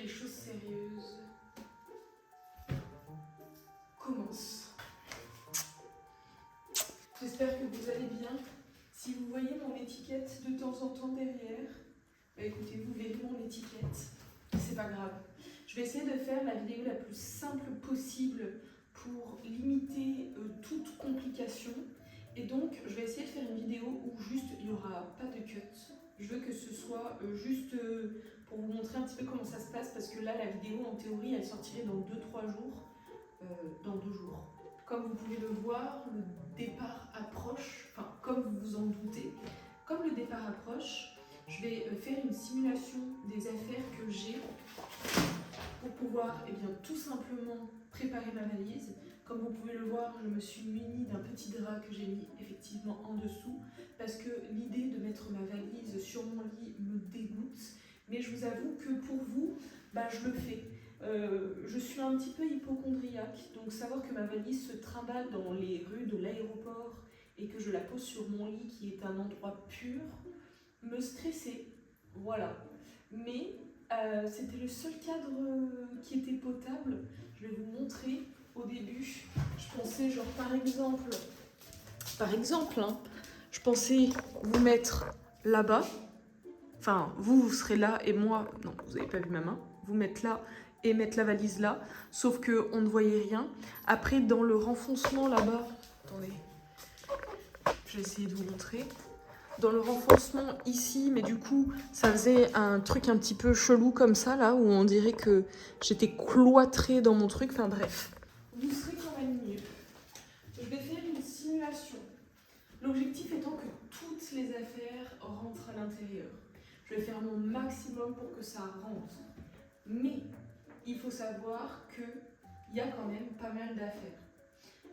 les choses sérieuses commencent. J'espère que vous allez bien. Si vous voyez mon étiquette de temps en temps derrière, bah écoutez, vous verrez mon étiquette. C'est pas grave. Je vais essayer de faire la vidéo la plus simple possible pour limiter toute complication. Et donc, je vais essayer de faire une vidéo où juste il n'y aura pas de cut. Je veux que ce soit juste pour vous montrer un petit peu comment ça se passe, parce que là, la vidéo, en théorie, elle sortirait dans 2-3 jours. Dans 2 jours. Comme vous pouvez le voir, le départ approche, enfin, comme vous vous en doutez. Comme le départ approche, je vais faire une simulation des affaires que j'ai pour pouvoir tout simplement préparer ma valise. Comme vous pouvez le voir, je me suis munie d'un petit drap que j'ai mis effectivement en dessous parce que l'idée de mettre ma valise sur mon lit me dégoûte. Mais je vous avoue que pour vous, je le fais. Je suis un petit peu hypocondriaque, donc savoir que ma valise se trimballe dans les rues de l'aéroport et que je la pose sur mon lit qui est un endroit pur, me stressait. Voilà. Mais c'était le seul cadre qui était potable. Je vais vous montrer. Au début, je pensais genre par exemple, hein, je pensais vous mettre là-bas. Enfin, vous serez là et moi, non, vous n'avez pas vu ma main, vous mettre là et mettre la valise là, sauf qu'on ne voyait rien. Après, dans le renfoncement là-bas, attendez, je vais essayer de vous montrer. Dans le renfoncement ici, mais du coup, ça faisait un truc un petit peu chelou comme ça, là, où on dirait que j'étais cloîtrée dans mon truc, enfin bref. Vous serez quand même mieux. Je vais faire une simulation. L'objectif étant que toutes les affaires rentrent à l'intérieur. Je vais faire mon maximum pour que ça rentre. Mais il faut savoir qu'il y a quand même pas mal d'affaires.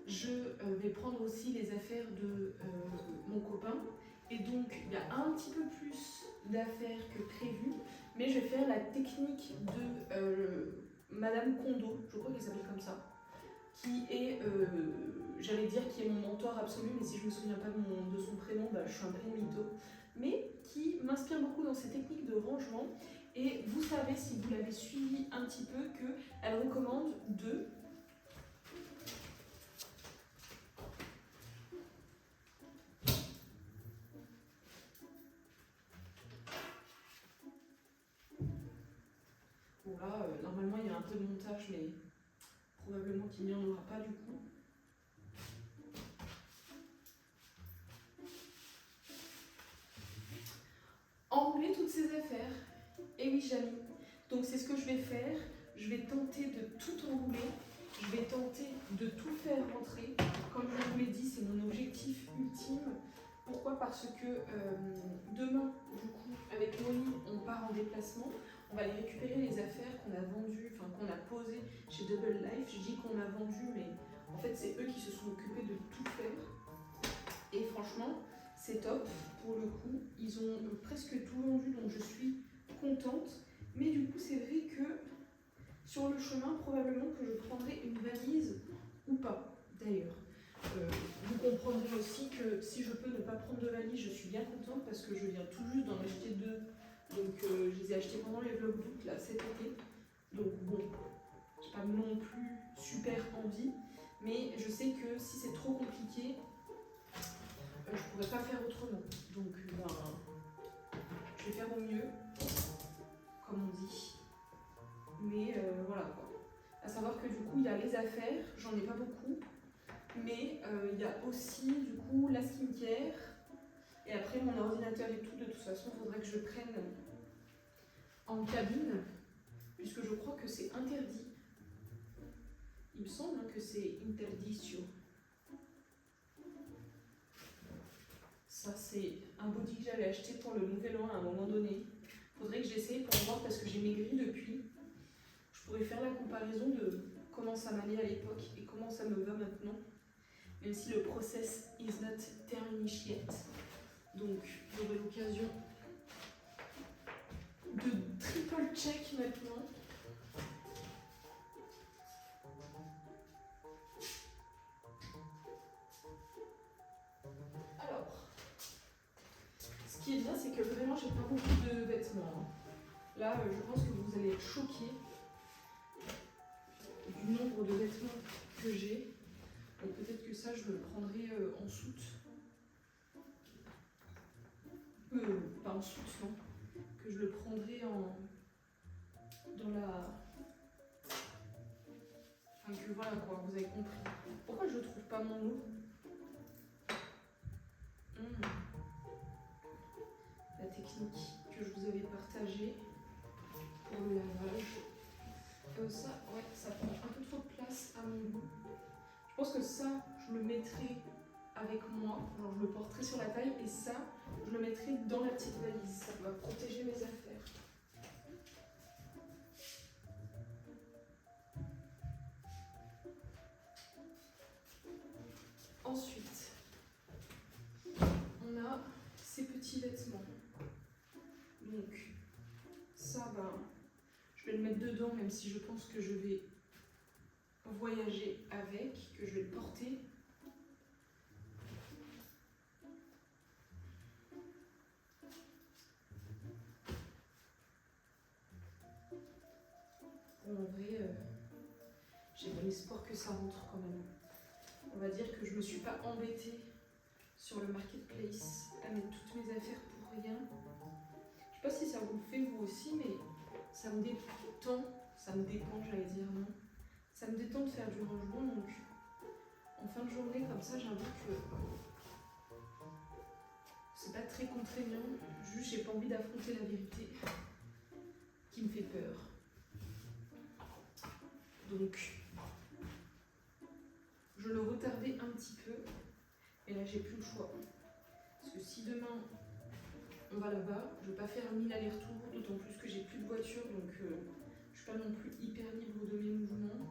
Je vais prendre aussi les affaires de mon copain. Et donc, il y a un petit peu plus d'affaires que prévu. Mais je vais faire la technique de Madame Kondo, je crois qu'elle s'appelle comme ça, qui est, j'allais dire, qui est mon mentor absolu, mais si je ne me souviens pas de son prénom, je suis un peu mytho, mais qui m'inspire beaucoup dans ses techniques de rangement. Et vous savez, si vous l'avez suivi un petit peu, qu'elle recommande de bon là, normalement il y a un peu de montage, mais probablement qu'il n'y en aura pas du coup. Enrouler toutes ces affaires. Et oui, Jamy. Donc c'est ce que je vais faire. Je vais tenter de tout enrouler. Je vais tenter de tout faire rentrer. Comme je vous l'ai dit, c'est mon objectif ultime. Pourquoi? Parce que demain, du coup, avec Molly, on part en déplacement. On va aller récupérer les affaires qu'on a vendues, enfin qu'on a posées chez Double Life. Je dis qu'on a vendu, mais en fait, c'est eux qui se sont occupés de tout faire. Et franchement, c'est top. Pour le coup, ils ont presque tout vendu, donc je suis contente. Mais du coup, c'est vrai que sur le chemin, probablement que je prendrai une valise ou pas, d'ailleurs. Vous comprendrez aussi que si je peux ne pas prendre de valise, je suis bien contente parce que je viens tout juste d'en acheter 2. Donc je les ai achetés pendant les vlogs d'août, là, cet été. Donc bon, j'ai pas non plus super envie. Mais je sais que si c'est trop compliqué, je pourrais pas faire autrement. Donc je vais faire au mieux, comme on dit. Mais voilà quoi. À savoir que du coup, il y a les affaires, j'en ai pas beaucoup. Mais il y a aussi du coup la skincare. Et après mon ordinateur et tout, de toute façon, il faudrait que je prenne en cabine. Puisque je crois que c'est interdit. Il me semble que c'est interditio. Ça, c'est un body que j'avais acheté pour le nouvel an à un moment donné. Faudrait que j'essaye pour voir parce que j'ai maigri depuis. Je pourrais faire la comparaison de comment ça m'allait à l'époque et comment ça me va maintenant. Même si le process is not terminé yet. Donc, j'aurai l'occasion de triple check maintenant. Alors, ce qui est bien, c'est que vraiment, j'ai pas beaucoup de vêtements. Là, je pense que vous allez être choqués du nombre de vêtements que j'ai. Donc peut-être que ça, je le prendrai en soute. Pas en soute, non. Que je le prendrai dans la... Enfin que voilà quoi, vous avez compris. Pourquoi je trouve pas mon lot? La technique que je vous avais partagée pour le lavage. Ça, ouais, ça prend un peu trop de place à mon goût. Je pense que ça, je le mettrai avec moi, genre je le porterai sur la taille et ça, je le mettrai dans la petite valise. Ça va protéger mes affaires. Ensuite, on a ces petits vêtements. Donc, ça, je vais le mettre dedans, même si je pense que je vais voyager avec, que je vais le porter. Bon, en vrai, j'ai bon espoir que ça rentre quand même. On va dire que je me suis pas embêtée sur le marketplace à mettre toutes mes affaires pour rien. Je sais pas si ça vous le fait vous aussi, mais ça me dépend, j'allais dire non. Ça me détend de faire du rangement, donc en fin de journée comme ça, j'avoue que c'est pas très contraignant. Juste, j'ai pas envie d'affronter la vérité qui me fait peur. Donc, je le retardais un petit peu, et là j'ai plus le choix. Parce que si demain on va là-bas, je vais pas faire 1000 allers-retours, d'autant plus que j'ai plus de voiture, donc je suis pas non plus hyper libre de mes mouvements.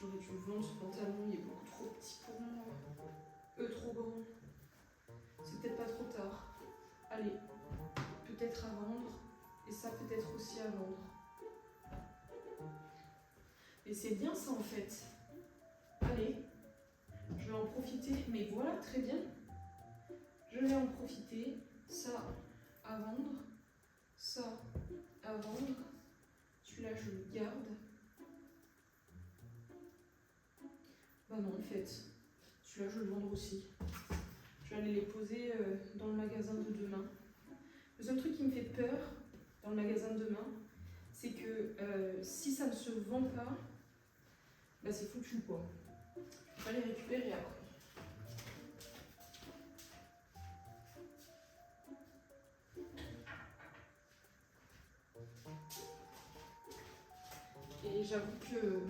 J'aurais dû vendre ce pantalon, il est beaucoup trop petit pour moi. Trop grand. C'est peut-être pas trop tard. Allez, peut-être à vendre, et ça peut-être aussi à vendre. Et c'est bien ça en fait. Allez, je vais en profiter, mais voilà, très bien. Je vais en profiter, ça à vendre, ça à vendre. Celui-là, je le garde. Bah non, en fait, celui-là, je vais le vendre aussi. Je vais aller les poser dans le magasin de demain. Le seul truc qui me fait peur dans le magasin de demain, c'est que si ça ne se vend pas, bah c'est foutu quoi. Je vais pas les récupérer après. Et j'avoue que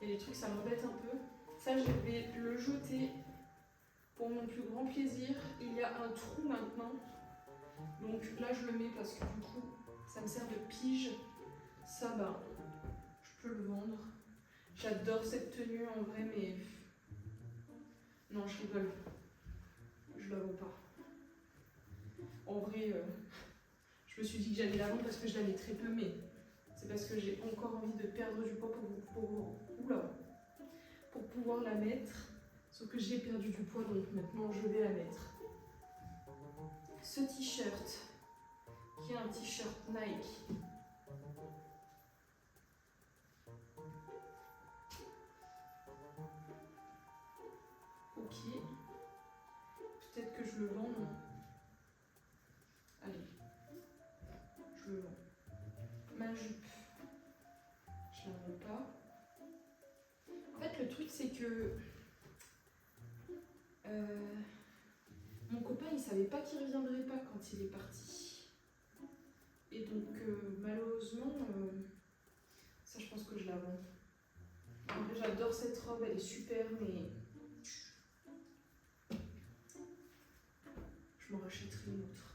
il y a des trucs, ça m'embête un peu. Ça, je vais le jeter pour mon plus grand plaisir. Il y a un trou maintenant. Donc là, je le mets parce que du coup, ça me sert de pige. Ça, je peux le vendre. J'adore cette tenue en vrai, mais... Non, je rigole. Je la vends pas. En vrai, je me suis dit que j'allais la vendre parce que je l'avais très peu, mais c'est parce que j'ai encore envie de perdre du poids pour pouvoir la mettre. Sauf que j'ai perdu du poids, donc maintenant je vais la mettre. Ce t-shirt, qui est un t-shirt Nike. Ok. Peut-être que je le vends, non. Allez. Je le vends. Ma jupe, je la vends pas. En fait, le truc, c'est que mon copain, il savait pas qu'il reviendrait pas quand il est parti. Et donc, malheureusement, ça, je pense que je la vends. En vrai, j'adore cette robe, elle est super, mais je m'en rachèterai une autre.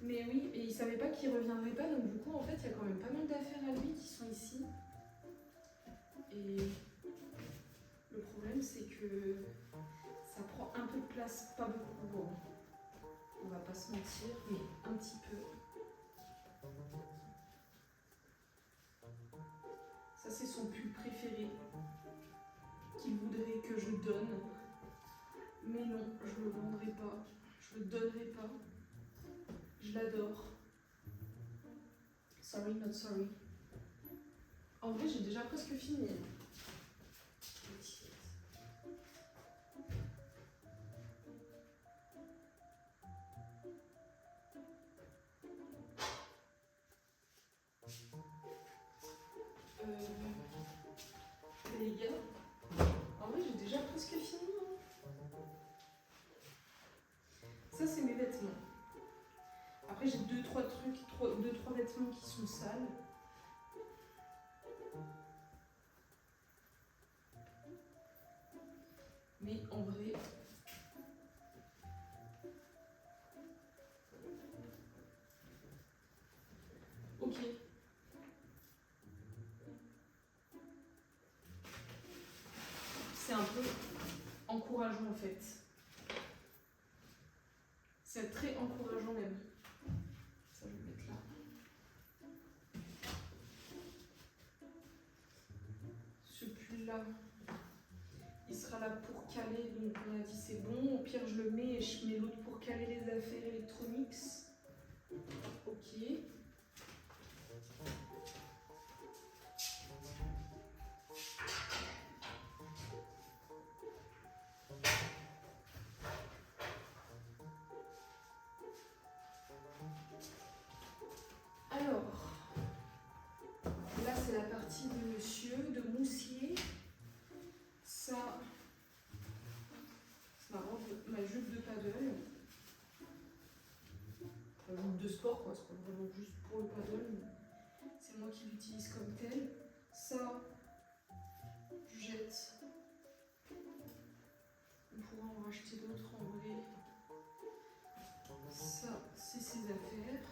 Mais oui, et il savait pas qu'il reviendrait pas, donc du coup, en fait, il y a quand même pas mal d'affaires à lui qui sont ici. Et le problème, c'est que ça prend un peu de place, pas beaucoup. On va pas se mentir, mais un petit peu. Ça, c'est son pull préféré qu'il voudrait que je donne. Mais non, je le vendrai pas. Je Je le donnerai pas. Je l'adore. Sorry, not sorry. En vrai, j'ai déjà presque fini. Les gars, en vrai, j'ai déjà presque fini. Ça, c'est mes vêtements. Après, j'ai deux, trois vêtements qui sont sales. Mais en vrai, ok. C'est un peu encourageant en fait. C'est très encourageant même. Ça, je vais le mettre là. Ce pull-là, il sera là pour caler. Donc on a dit c'est bon. Au pire, je le mets et je mets l'autre pour caler les affaires électroniques. Ok. Alors, là c'est la partie de monsieur, de moussier. Ça, c'est ma jupe de paddle. Ma jupe de sport quoi, c'est pas vraiment juste pour le paddle. C'est moi qui l'utilise comme tel. Ça, je jette. On pourra en racheter d'autres en vrai. Ça, c'est ses affaires.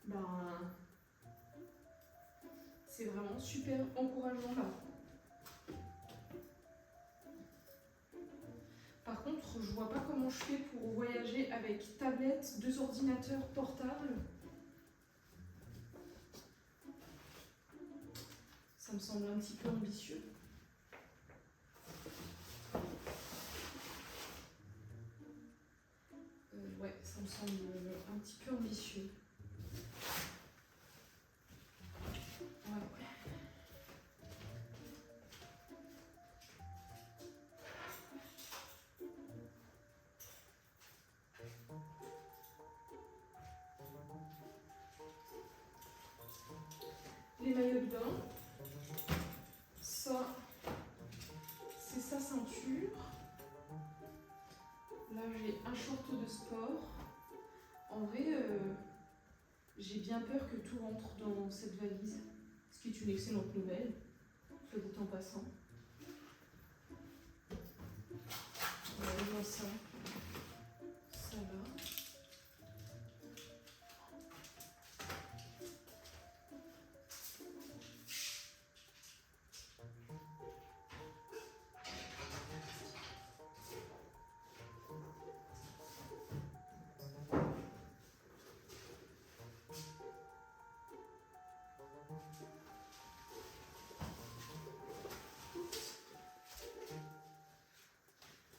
Ben, c'est vraiment super encourageant là. Par contre, je vois pas comment je fais pour voyager avec tablette, 2 ordinateurs portables. Ça me semble un petit peu ambitieux. Ouais, ça me semble un petit peu ambitieux. Ouais. Les maillots de bain. Ça, c'est sa ceinture. Là, j'ai un short de sport. En vrai, j'ai bien peur que tout rentre dans cette valise, ce qui est une excellente nouvelle, soit dit en passant. On va aller dans ça. Ça va.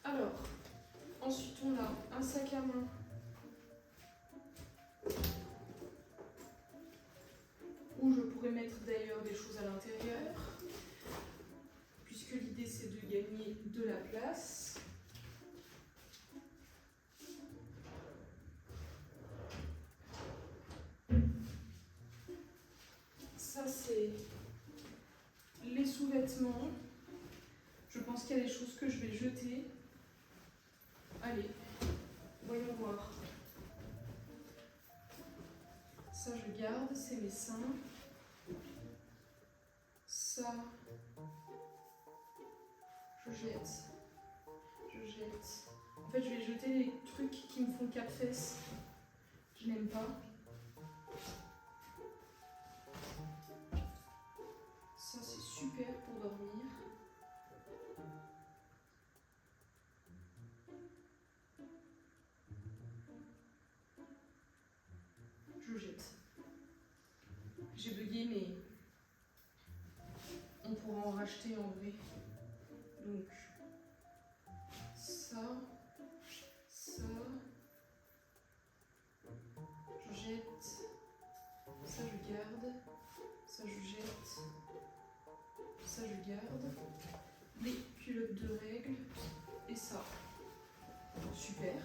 Alors, ensuite on a un sac à main où je pourrais mettre d'ailleurs des choses à l'intérieur, puisque l'idée c'est de gagner de la place. Ça c'est les sous-vêtements. Je pense qu'il y a des choses que je vais jeter. Allez, voyons voir. Ça je garde, c'est mes seins. Ça, je jette. Je jette. En fait, je vais jeter les trucs qui me font 4 fesses. Je n'aime pas. Ça, c'est super pour dormir. racheter en vrai. Donc, ça, je jette, ça je garde, ça je jette, ça je garde, les culottes de règles et ça. Super.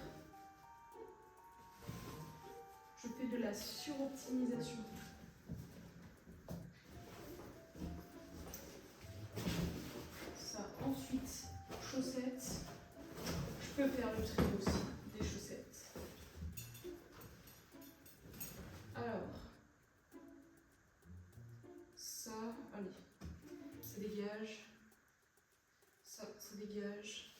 Je fais de la suroptimisation. Ça, ensuite, chaussettes. Je peux faire le tri aussi des chaussettes. Alors, ça, allez, ça dégage. Ça dégage.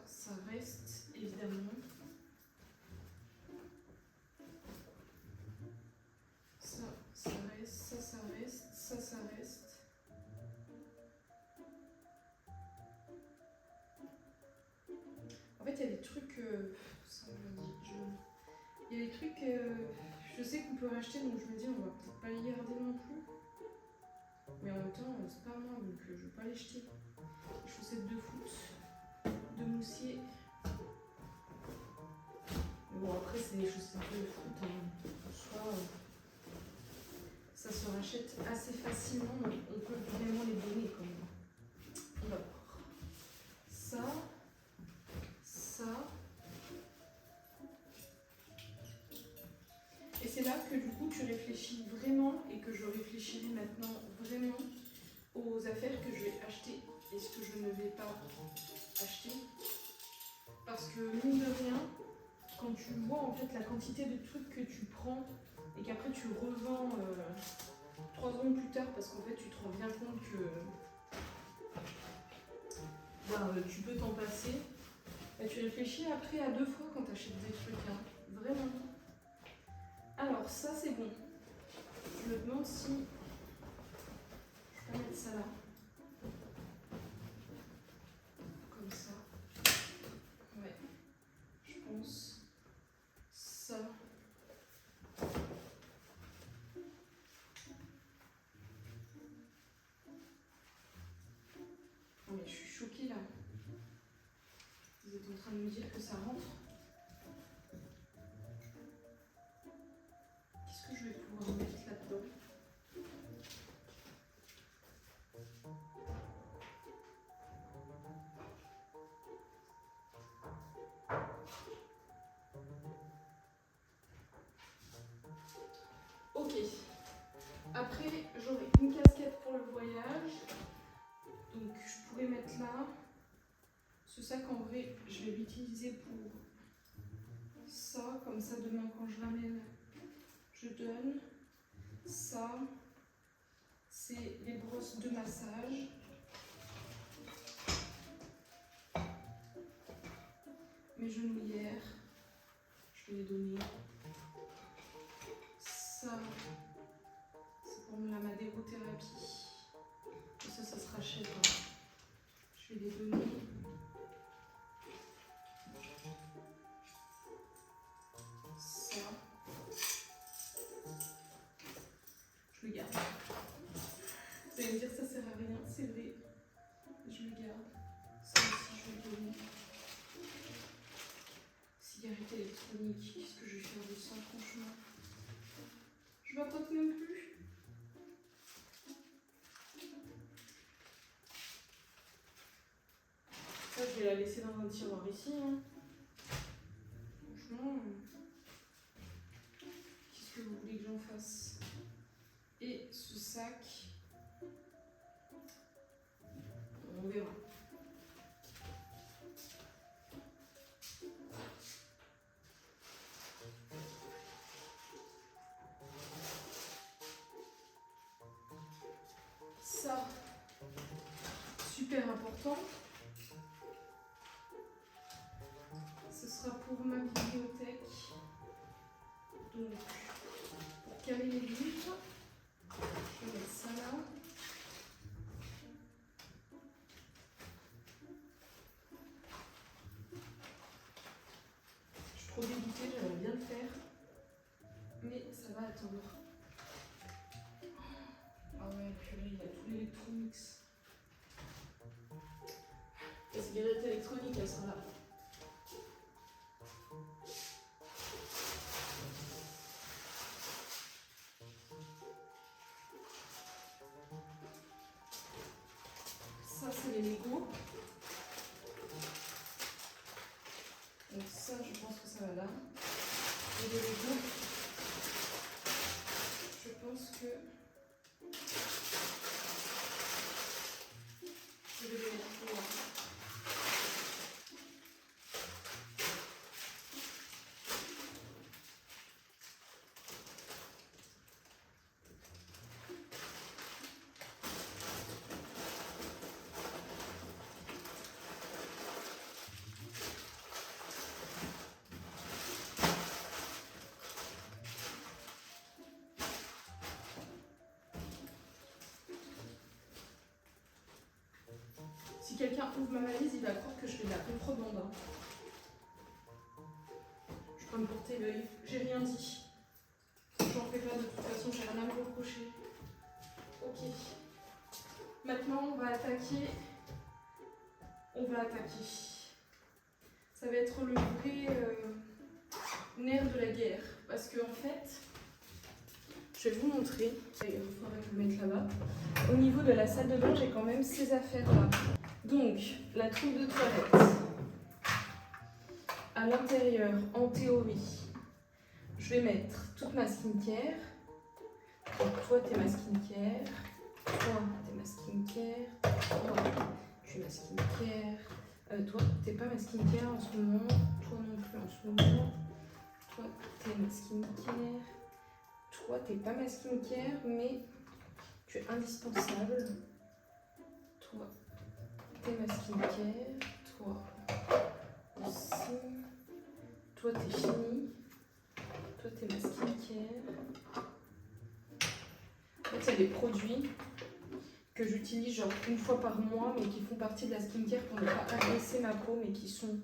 Ça reste, évidemment. Ça reste, ça reste, ça reste. En fait, il y a des trucs... Il y a des trucs... je sais qu'on peut racheter, donc je me dis, on va peut-être pas les garder non plus. Mais en même temps, c'est pas moi, donc je vais pas les jeter. Les chaussettes de foot, de moussier. Mais bon, après, c'est des chaussettes de foot. Hein. Soit, ça se rachète assez facilement, donc on peut vraiment les donner quand même. On va voir. Ça. Et c'est là que du coup tu réfléchis vraiment et que je réfléchirai maintenant vraiment aux affaires que je vais acheter et ce que je ne vais pas acheter. Parce que mine de rien, quand tu vois en fait la quantité de trucs que tu prends et qu'après tu revends 3 ans plus tard parce qu'en fait tu te rends bien compte que tu peux t'en passer, tu réfléchis après à 2 fois quand tu achètes des trucs, hein. Vraiment. Alors ça c'est bon. Je me demande si je peux mettre ça là. Comme ça. Ouais. Je pense. Ça. Non mais je suis choquée là. Vous êtes en train de me dire que ça rentre. Qu'est-ce que je vais pouvoir mettre là-dedans? Ok. Après, j'aurai une casquette pour le voyage. Donc, je pourrais mettre là. Ce sac, en vrai, je vais l'utiliser pour ça. Comme ça, demain, quand je l'amène, je donne. Ça, c'est les brosses de massage. Mes genouillères, je vais les donner. Ça, c'est pour la madérothérapie. Et ça se rachète. Hein. Je vais les donner. Ça, je le garde. Vous allez me dire ça sert à rien, c'est vrai. Je le garde. Ça aussi, je vais le donner. Cigarette électronique, qu'est-ce que je vais faire de ça, franchement? Je m'attends même plus. Ça, je vais la laisser dans un tiroir ici. Hein. Franchement, qu'est-ce que vous voulez que j'en fasse? Et ce sac, on verra. Ça, super important. Ce sera pour ma bibliothèque. Donc, pour caler les livres, je vais mettre ça là. Je suis trop dégoûtée, j'aimerais bien le faire. Mais ça va attendre. Ah ouais, purée, il y a qu'elle sera là. Ça, c'est les Lego. Donc ça, je pense que ça va là. Et les Lego, je pense que je vais les mettre plus loin. Si quelqu'un ouvre ma valise, il va croire que je fais de la contrebande. Je prends me porter l'œil. J'ai rien dit. J'en fais pas de toute façon, j'ai rien à me reprocher. Ok. Maintenant, on va attaquer. Ça va être le vrai nerf de la guerre. Parce que en fait, je vais vous montrer. Il faudrait que je le mette là-bas. Au niveau de la salle de bain, j'ai quand même ces affaires-là. Donc, la trousse de toilette. À l'intérieur, en théorie, je vais mettre toute ma skincare. Donc, toi, t'es ma skincare. Toi, t'es ma skincare. Toi, tu es ma skincare. Toi, t'es pas ma skincare en ce moment. Toi non plus en ce moment. Toi, t'es ma skincare. Toi, t'es pas ma skincare, mais tu es indispensable. Toi, t'es ma skincare. Toi aussi. Toi, t'es fini. Toi, t'es ma skincare. En fait, il y a des produits que j'utilise genre une fois par mois, mais qui font partie de la skincare pour ne pas agresser ma peau, mais qui sont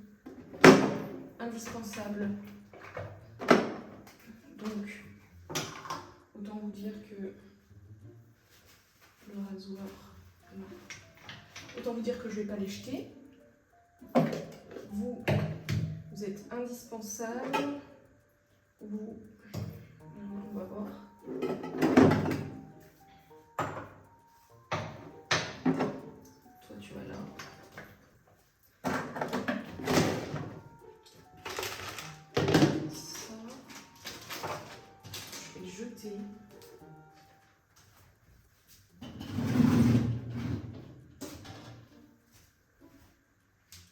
indispensables. Donc, autant vous dire que le rasoir, non. Autant vous dire que je ne vais pas les jeter. Vous êtes indispensable. Vous, on va voir. Toi, tu vas là. Ça, je vais jeter.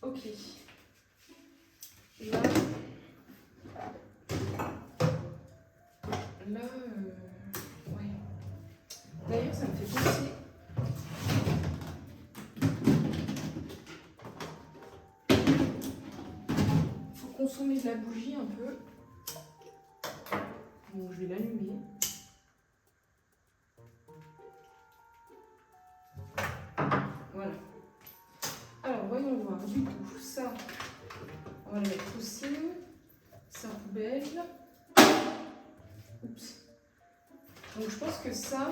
Ok. Là, ouais. D'ailleurs, ça me fait penser. Faut consommer de la bougie un peu. Bon, je vais l'allumer. Voilà. Alors, voyons voir. Du coup, ça, on va le mettre aussi. Ça, poubelle. Oups. Donc, je pense que ça,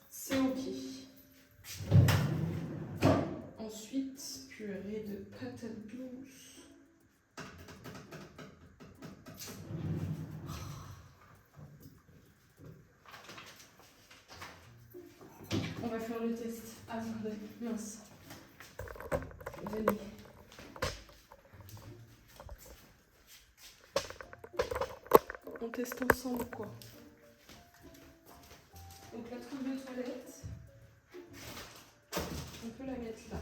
c'est ok. Ensuite, purée de patates douces. On va faire le test. Ah, attendez, mince. Venez. On teste ensemble quoi. Donc la trousse de toilette, on peut la mettre là.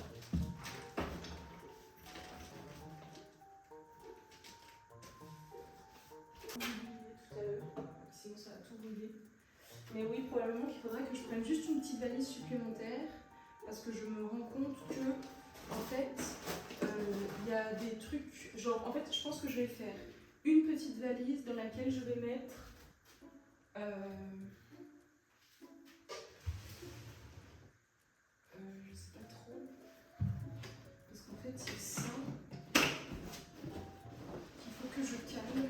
Tout à l'heure, sinon ça va tout brûler. Mais oui, probablement qu'il faudrait que je prenne juste une petite valise supplémentaire parce que je me rends compte que en fait, il y a des trucs, genre en fait je pense que je vais faire une petite valise dans laquelle je vais mettre je sais pas trop, parce qu'en fait c'est ça qu'il faut que je calme.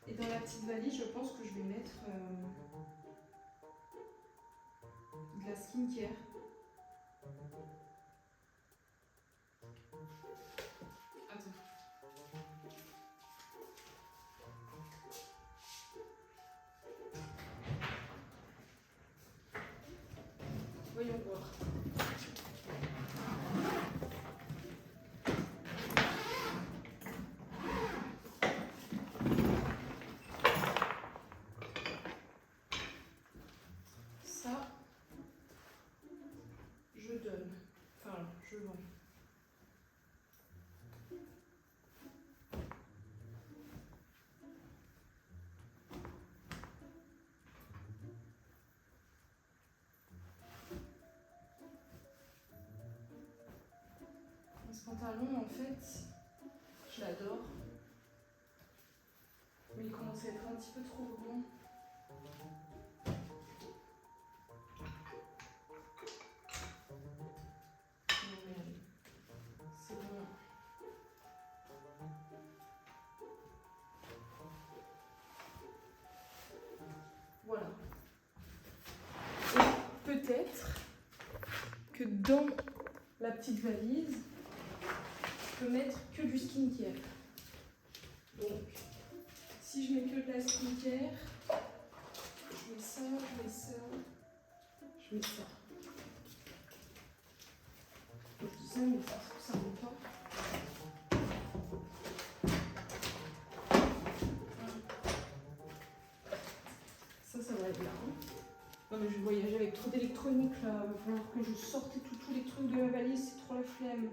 Et dans la petite valise, je pense que je vais mettre de la skincare. pantalon, en fait, je l'adore. Mais il commence à être un petit peu trop grand. Non mais allez, c'est bon. Voilà. Et peut-être que dans la petite valise, je peux mettre que du skincare. Donc, si je mets que de la skincare, je mets ça, je mets ça, je mets ça. Je dis ça, mais ça ne vaut pas. Ça va être là. Hein. Non mais je vais voyager avec trop d'électronique là. Il va falloir que je sorte tous les trucs de ma valise, c'est trop la flemme.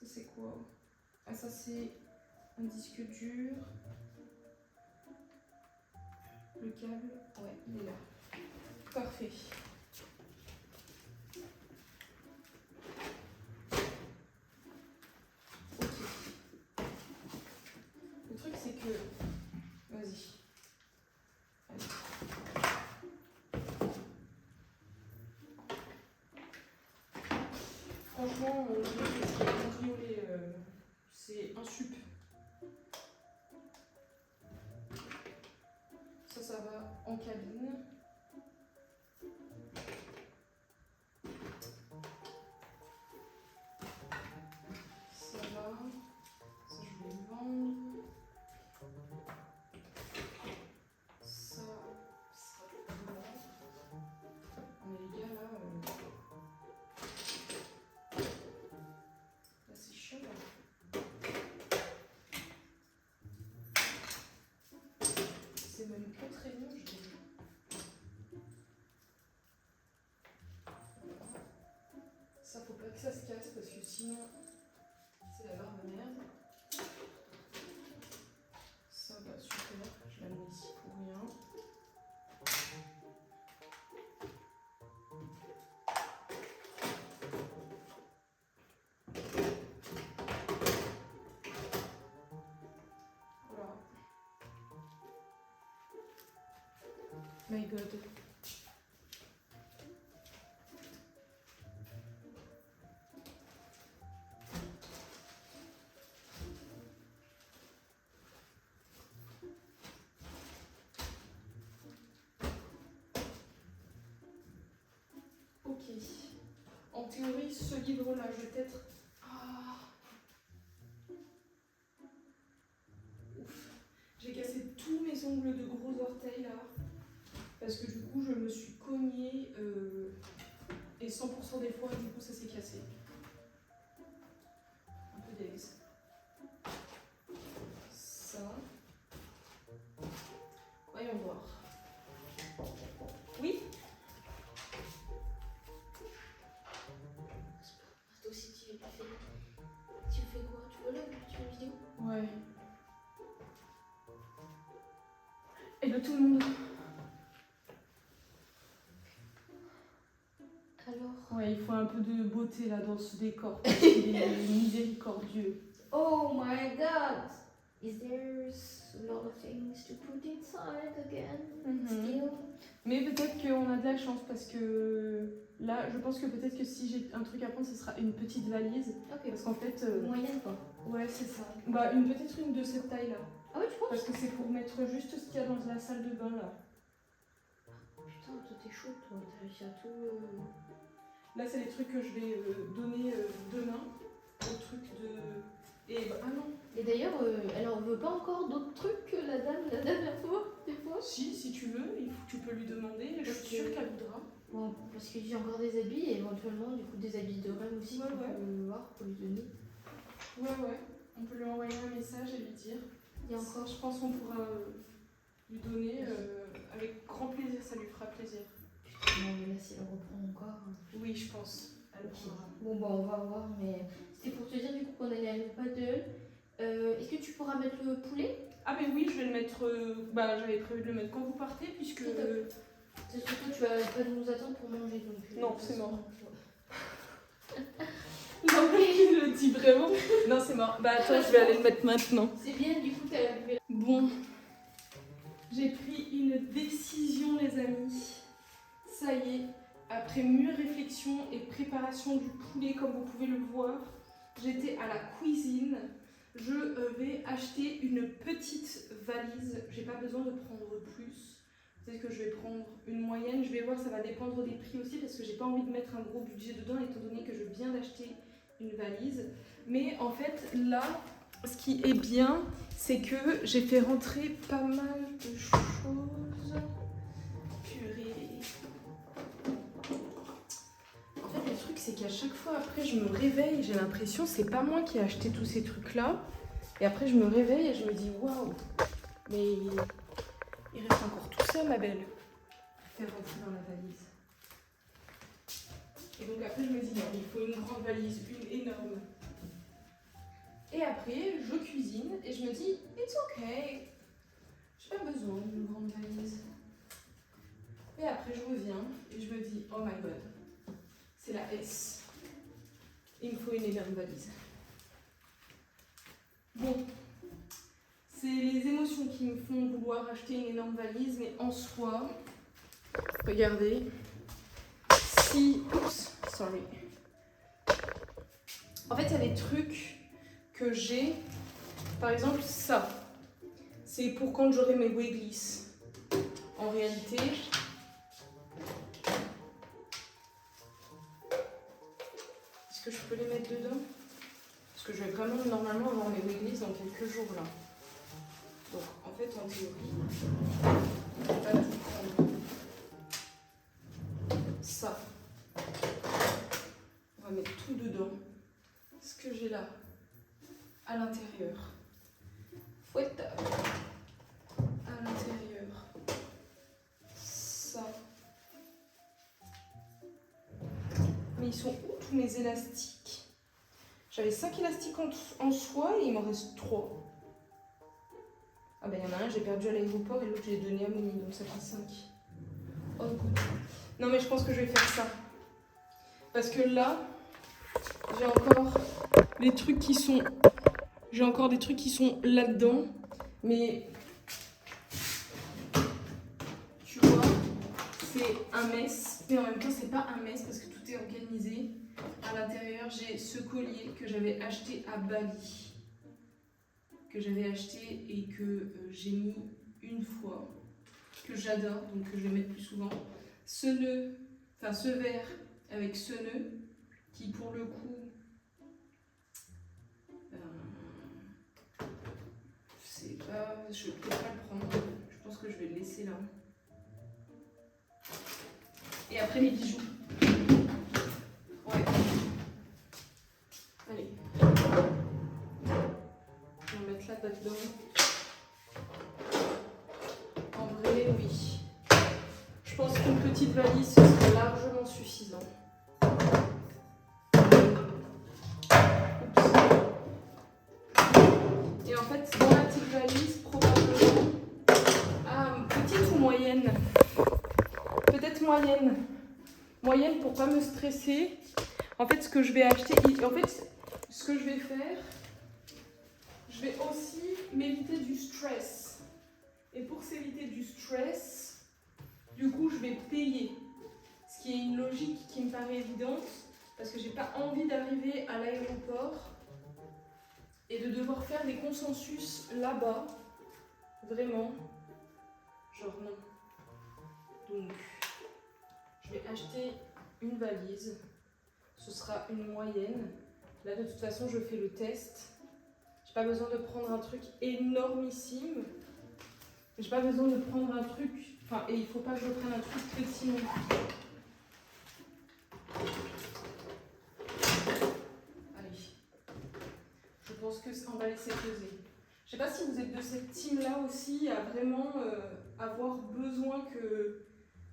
Ça c'est quoi? Ah ça c'est un disque dur. Le câble, ouais, il est là. Parfait. Ok. Le truc c'est que... Vas-y. Allez. Franchement, c'est un sup. Ça va en cabine. Ça va. Ça, je vais le vendre. Ça va. Mais les gars, là c'est chaud. Là. C'est même contraignant, je dirais. Ça, faut pas que ça se casse parce que sinon, c'est la barre de merde. Ça va super, je la mets ici pour rien. Voilà. My God. Ok. En théorie, ce livre-là, je vais peut-être... Ah. Ouf. J'ai cassé tous mes ongles de gros orteils là. Parce que du coup, je me suis cognée et 100% des fois, du coup, ça s'est cassé. Un peu d'aise. Ça. Voyons voir. Oui? Toi aussi, tu fais quoi? Tu veux là? Tu fais une vidéo? Ouais. Hello tout le monde. Alors? Ouais, il faut un peu de beauté là dans ce décor. Parce qu'il est miséricordieux. Oh my god! Is there a lot of things to put inside again? Still? Mais peut-être qu'on a de la chance parce que là, je pense que peut-être que si j'ai un truc à prendre, ce sera une petite valise. Ok. Parce qu'en fait. Moyenne quoi? Ouais, c'est ça. Bah, peut-être une de cette taille-là. Ah ouais, tu penses? Parce que c'est pour mettre juste ce qu'il y a dans la salle de bain là. Putain, toi t'es chaud, toi. T'as réussi à tout. Là, c'est les trucs que je vais donner demain. Au truc de. Et bah, ah non. Et d'ailleurs, elle en veut pas encore d'autres trucs que la dame la dernière fois, des fois? Si tu veux, tu peux lui demander. Je suis sûre qu'elle voudra. Bon, parce que j'ai encore des habits et éventuellement, du coup, des habits de reine aussi Ouais, qu'on ouais. peut voir pour lui donner. Ouais. On peut lui envoyer un message et lui dire. Et encore, Je pense qu'on pourra lui donner avec grand plaisir. Ça lui fera plaisir. non, mais là, si elle reprend encore. Oui, je pense. Elle Ok. prendra. Bon, bah, on va voir, mais c'était pour te dire du coup qu'on allait à une paddle. Est-ce que tu pourras mettre le poulet? Ah, mais oui, je vais le mettre. J'avais prévu de le mettre quand vous partez, puisque. C'est surtout tu vas pas nous attendre pour manger donc. Non, c'est mort. Non, Non, Je le dis vraiment. Non, c'est mort. Bah attends, je vais aller le mettre maintenant. C'est bien, du coup, t'as arrivé. Bon, j'ai pris une décision, les amis. Ça y est, après mûre réflexion et préparation du poulet, comme vous pouvez le voir, j'étais à la cuisine. Je vais acheter une petite valise. J'ai pas besoin de prendre plus. Peut-être que je vais prendre une moyenne. Je vais voir, ça va dépendre des prix aussi parce que j'ai pas envie de mettre un gros budget dedans étant donné que je viens d'acheter une valise. Mais en fait, là, ce qui est bien, c'est que j'ai fait rentrer pas mal de choses. Purée. En fait, le truc, c'est qu'à chaque fois après, je me réveille, j'ai l'impression c'est pas moi qui ai acheté tous ces trucs-là. Et après, je me réveille et je me dis waouh, mais il reste encore tout ça, ma belle. Faire rentrer dans la valise. Et donc après, je me dis non, il faut une grande valise, une énorme. Et après, je cuisine et je me dis it's okay. J'ai pas besoin d'une grande valise. Et après, je reviens et je me dis oh my god, c'est la S. Il me faut une énorme valise. Bon, c'est les émotions qui me font vouloir acheter une énorme valise, mais en soi, regardez, sorry. En fait, il y a des trucs que j'ai, par exemple ça, c'est pour quand j'aurai mes Wigglies. En réalité, est-ce que je peux les mettre dedans? Parce que je vais vraiment normalement avoir mes Wigglies dans quelques jours là. Donc en fait en théorie, je vais pas tout prendre. Ça. On va mettre tout dedans. Ce que j'ai là à l'intérieur. Fouette. À l'intérieur. Ça. Mais ils sont où tous mes élastiques? J'avais 5 élastiques en soie et il m'en reste 3. Ah ben il y en a un, j'ai perdu à l'aéroport et l'autre j'ai donné à Moni, donc ça fait 5. Oh good. Non mais je pense que je vais faire ça. Parce que là, j'ai encore des trucs qui sont... J'ai encore des trucs qui sont là-dedans. Mais... Tu vois, c'est un mess. Mais en même temps, c'est pas un mess parce que tout est organisé. À l'intérieur, j'ai ce collier que j'avais acheté à Bali. Que j'avais acheté et que j'ai mis une fois. Que j'adore, donc que je vais mettre plus souvent. Ce nœud, enfin ce verre avec ce nœud, qui pour le coup, je sais pas, je peux pas le prendre. Je pense que je vais le laisser là. Et après les bijoux. Ouais. Allez. Je vais mettre là-dedans. En vrai, oui. Je pense qu'une petite valise, ce serait largement suffisant. Oups. Et en fait, dans la petite valise, probablement... Ah, petite ou moyenne? Peut-être moyenne. Moyenne pour pas me stresser. En fait, ce que je vais acheter... En fait, ce que je vais faire... Je vais aussi m'éviter du stress. Et pour s'éviter du stress, du coup, je vais payer. Ce qui est une logique qui me paraît évidente, parce que j'ai pas envie d'arriver à l'aéroport et de devoir faire des consensus là-bas. Vraiment. Genre non. Donc, je vais acheter une valise. Ce sera une moyenne. Là, de toute façon, je fais le test. J'ai pas besoin de prendre un truc énormissime. J'ai pas besoin de prendre un truc... Enfin, et il faut pas que je prenne un truc petit non plus. Allez. Je pense qu'on va laisser peser. Je sais pas si vous êtes de cette team-là aussi, à vraiment avoir besoin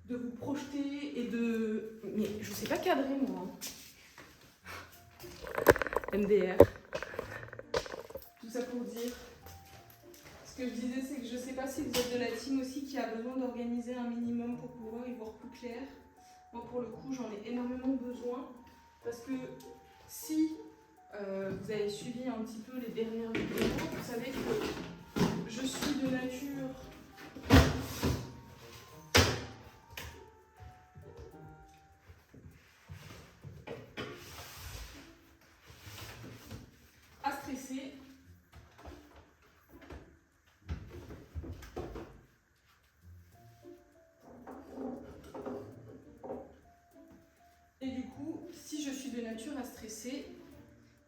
de vous projeter et de... Mais je sais pas cadrer, moi. MDR. Tout ça pour dire... Ce que je disais, c'est que je sais pas si vous êtes de la team aussi qui a besoin d'organiser un minimum pour pouvoir y voir plus clair. Moi, pour le coup, j'en ai énormément besoin. Parce que si vous avez suivi un petit peu les dernières vidéos, vous savez que je suis de nature à stresser. Et du coup, si je suis de nature à stresser,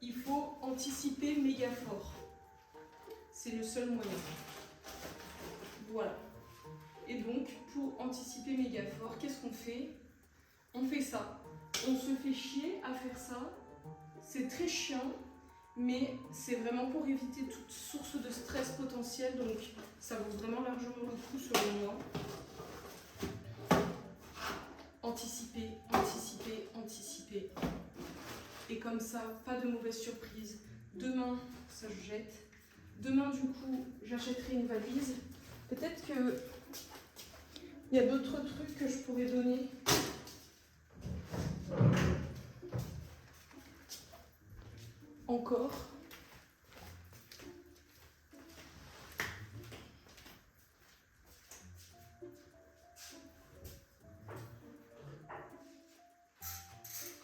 il faut anticiper méga fort. C'est le seul moyen. Voilà. Et donc, pour anticiper méga fort, qu'est-ce qu'on fait? On fait ça. On se fait chier à faire ça. C'est très chiant, mais c'est vraiment pour éviter toute source de stress potentiel. Donc, ça vaut vraiment largement le coup selon moi. Anticiper, anticiper, anticiper. Et comme ça, pas de mauvaise surprise. Demain, ça je jette. Demain, du coup, j'achèterai une valise. Peut-être que il y a d'autres trucs que je pourrais donner. Encore.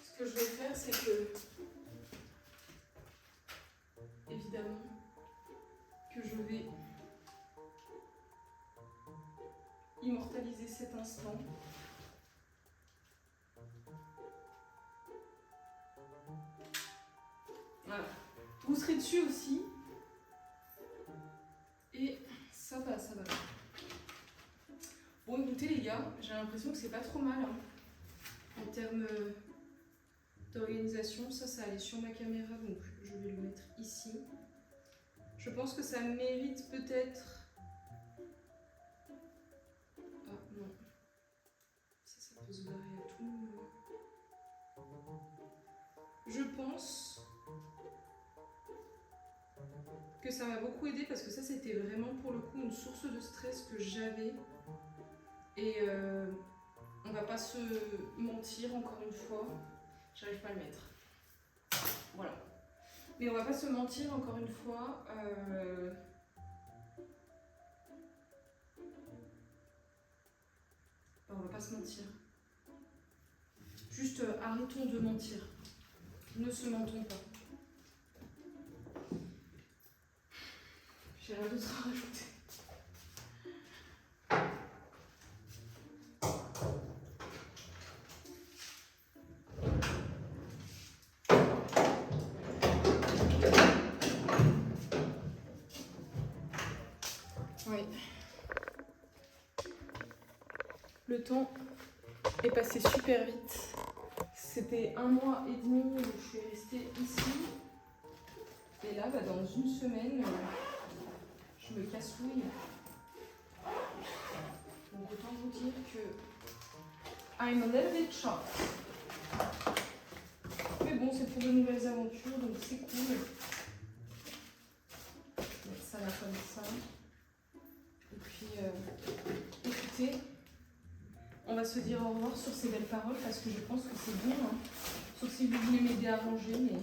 Ce que je vais faire, c'est que, évidemment, que je vais immortaliser cet instant. Voilà. Vous serez dessus aussi. Et ça va, ça va. Bon, écoutez les gars, j'ai l'impression que c'est pas trop mal hein, en termes d'organisation. Ça allait sur ma caméra, donc je vais le mettre ici. Je pense que ça mérite peut-être... Ah non. Ça peut se barrer à tout moment. Je pense que ça m'a beaucoup aidé parce que ça c'était vraiment pour le coup une source de stress que j'avais. Et on va pas se mentir encore une fois. J'arrive pas à le mettre. Voilà. Mais on va pas se mentir encore une fois. On va pas se mentir. Juste arrêtons de mentir. Ne se mentons pas. J'ai rien d'autre à rajouter. Oui. Le temps est passé super vite. C'était 1 mois et demi où je suis restée ici. Et là, dans une semaine, je me cassouille. Donc autant vous dire que I'm a little bit shocked. Mais bon, c'est pour de nouvelles aventures, donc c'est cool. Donc ça va comme ça. Et puis, écoutez, on va se dire au revoir sur ces belles paroles parce que je pense que c'est bon. Hein. Sauf si vous voulez m'aider à ranger, mais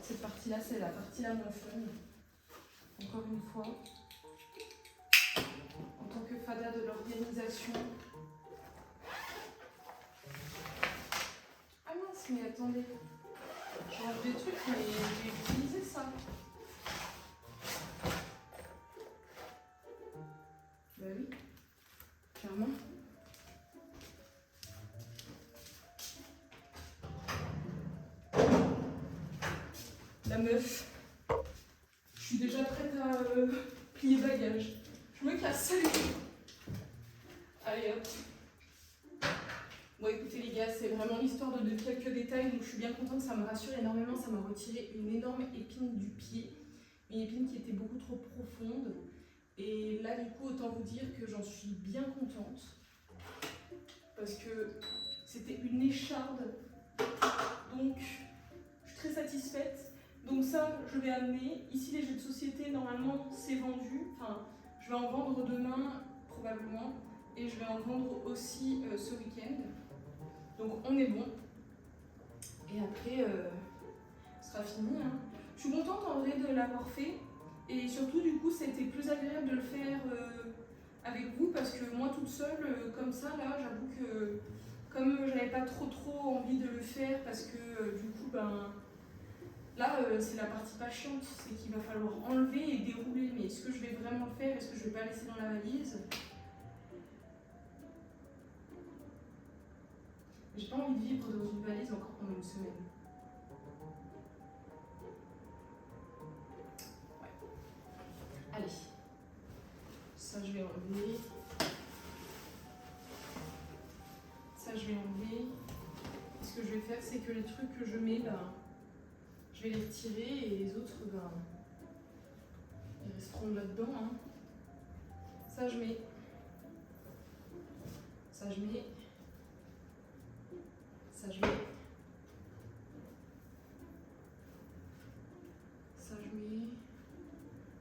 cette partie-là, c'est la partie la moins fun. Encore une fois, en tant que fada de l'organisation. Ah mince, mais attendez. Je range des trucs, mais j'ai utilisé ça. Bah oui, clairement. La meuf. Je suis déjà prête à plier bagage. Je me casse, salut. Allez hop. Bon écoutez les gars, c'est vraiment l'histoire de quelques détails, donc je suis bien contente, ça me rassure énormément, ça m'a retiré une énorme épine du pied, une épine qui était beaucoup trop profonde. Et là du coup, autant vous dire que j'en suis bien contente, parce que c'était une écharde, donc je suis très satisfaite. Donc ça, je vais amener. Ici, les jeux de société, normalement, c'est vendu. Enfin, je vais en vendre demain, probablement. Et je vais en vendre aussi ce week-end. Donc on est bon. Et après, ce sera fini. Hein. Je suis contente en vrai de l'avoir fait. Et surtout, du coup, c'était plus agréable de le faire avec vous parce que moi toute seule, comme ça, là, j'avoue que comme j'avais pas trop envie de le faire parce que du coup, ben là, c'est la partie pas chiante, c'est qu'il va falloir enlever et dérouler. Mais est-ce que je vais vraiment le faire? Est-ce que je vais pas laisser dans la valise? J'ai pas envie de vivre dans une valise encore pendant une semaine. Ouais. Allez. Ça, je vais enlever. Ça, je vais enlever. Et ce que je vais faire, c'est que les trucs que je mets, ben, je vais les retirer et les autres, ben, ils resteront là-dedans. Hein. Ça, je mets. Ça, je mets. Ça, je mets. Ça, je mets.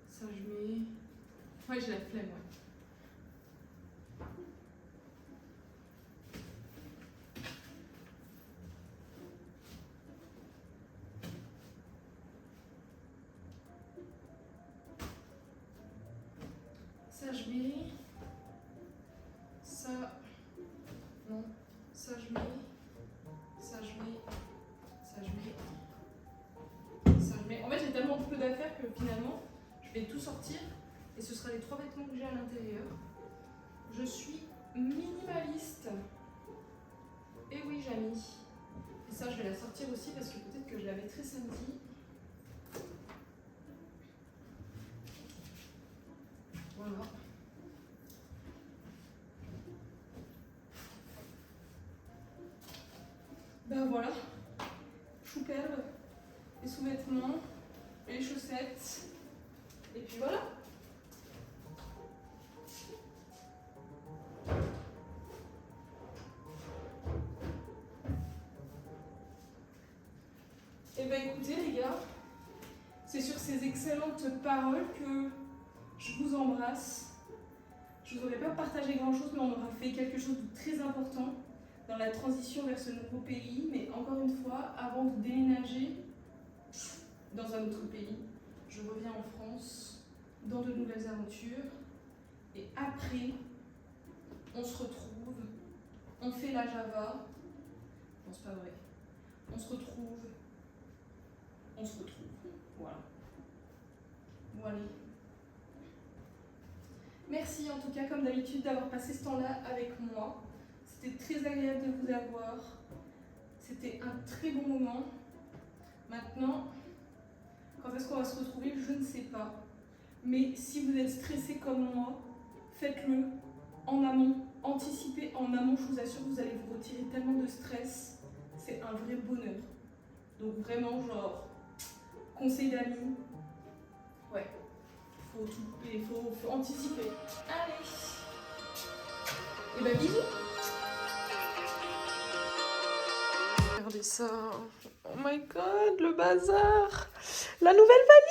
Ça, je mets. Ouais, j'ai la flemme, ouais. Ça, je mets. Ça. Non. Ça, je mets. Ça, je mets. Ça, je mets. Ça, je mets. En fait, j'ai tellement peu d'affaires que finalement, je vais tout sortir. Et ce sera les 3 vêtements que j'ai à l'intérieur. Je suis minimaliste. Et oui, Jamie. Et ça, je vais la sortir aussi parce que peut-être que je la mettrai samedi. Voilà. Ben voilà. Chouperbe. Les sous-vêtements. Les chaussettes. Et puis voilà. Et ben écoutez les gars, c'est sur ces excellentes paroles que je vous embrasse. Je ne vous aurais pas partagé grand chose, mais on aura fait quelque chose de très important dans la transition vers ce nouveau pays. Mais encore une fois, avant de déménager dans un autre pays, je reviens en France dans de nouvelles aventures. Et après, on se retrouve, on fait la Java. Non, c'est pas vrai. On se retrouve. Voilà. Voilà. Merci en tout cas, comme d'habitude, d'avoir passé ce temps-là avec moi. C'était très agréable de vous avoir. C'était un très bon moment. Maintenant, quand est-ce qu'on va se retrouver, je ne sais pas. Mais si vous êtes stressé comme moi, faites-le en amont. Anticipez en amont, je vous assure que vous allez vous retirer tellement de stress. C'est un vrai bonheur. Donc vraiment, genre, conseil d'amis. Ouais. Il faut anticiper. Allez. Et ben bisous. Regardez ça. Oh my god, le bazar. La nouvelle valise.